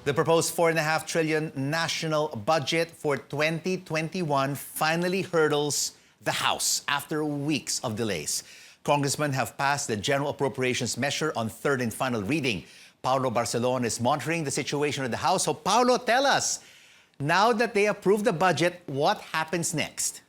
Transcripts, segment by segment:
The proposed $4.5 trillion national budget for 2021 finally hurdles the House after weeks of delays. Congressmen have passed the general appropriations measure on third and final reading. Paulo Barcelon is monitoring the situation in the House. So Paulo, tell us, now that they approved the budget, what happens next?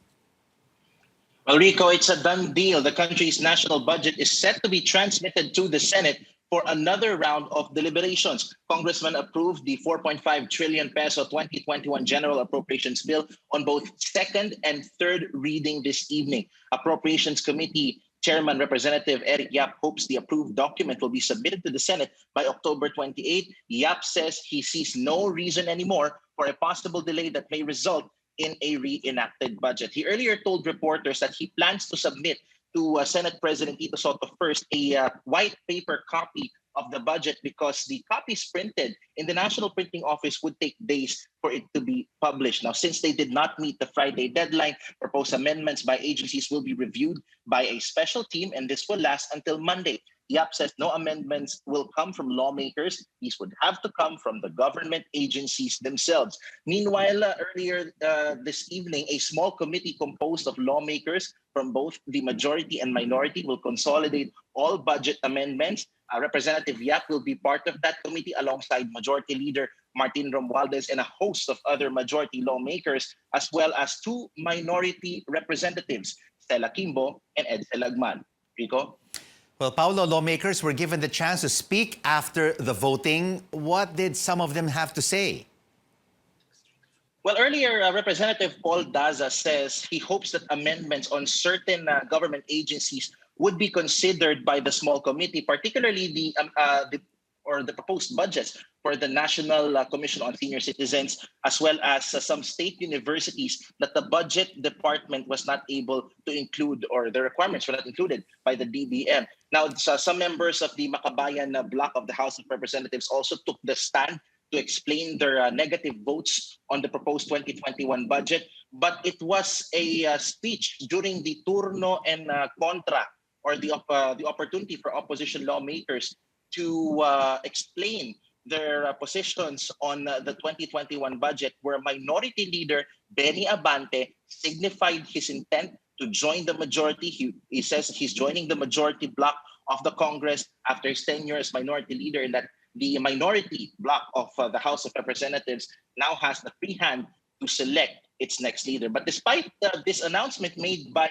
Well, Rico, it's a done deal. The country's national budget is set to be transmitted to the Senate for another round of deliberations. Congressmen approved the 4.5 trillion peso 2021 general appropriations bill on both second and third reading this evening. Appropriations Committee Chairman Representative Eric Yap hopes the approved document will be submitted to the Senate by October 28. Yap says he sees no reason anymore for a possible delay that may result in a reenacted budget. He earlier told reporters that he plans to submit to Senate President Tito Soto first a white paper copy of the budget because the copies printed in the National Printing Office would take days for it to be published. Now, since they did not meet the Friday deadline, proposed amendments by agencies will be reviewed by a special team, and this will last until Monday. Yap says no amendments will come from lawmakers. These would have to come from the government agencies themselves. Meanwhile, earlier this evening, a small committee composed of lawmakers from both the majority and minority will consolidate all budget amendments. Representative Yap will be part of that committee alongside Majority Leader Martin Romualdez and a host of other majority lawmakers, as well as two minority representatives, Stella Kimbo and Ed Selagman. Rico? Well, Paulo, lawmakers were given the chance to speak after the voting. What did some of them have to say? Well, earlier, Representative Paul Daza says he hopes that amendments on certain government agencies would be considered by the small committee, particularly the proposed budgets for the National Commission on Senior Citizens, as well as some state universities that the budget department was not able to include, or the requirements were not included by the DBM. Now, some members of the Makabayan bloc of the House of Representatives also took the stand to explain their negative votes on the proposed 2021 budget. But it was a speech during the turno and contra, or the opportunity for opposition lawmakers to explain their positions on the 2021 budget, where Minority Leader Benny Abante signified his intent to join the majority. He says he's joining the majority bloc of the Congress after his tenure as Minority Leader, and that the minority bloc of the House of Representatives now has the free hand to select its next leader. But despite this announcement made by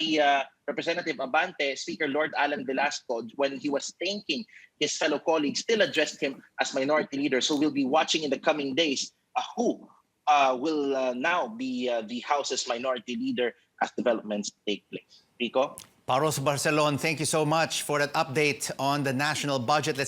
Representative Abante, Speaker Lord Alan Velasco, when he was thanking his fellow colleagues, still addressed him as minority leader. So we'll be watching in the coming days who will now be the House's minority leader as developments take place. Rico? Paulo Barcelon, thank you so much for that update on the national budget. Let's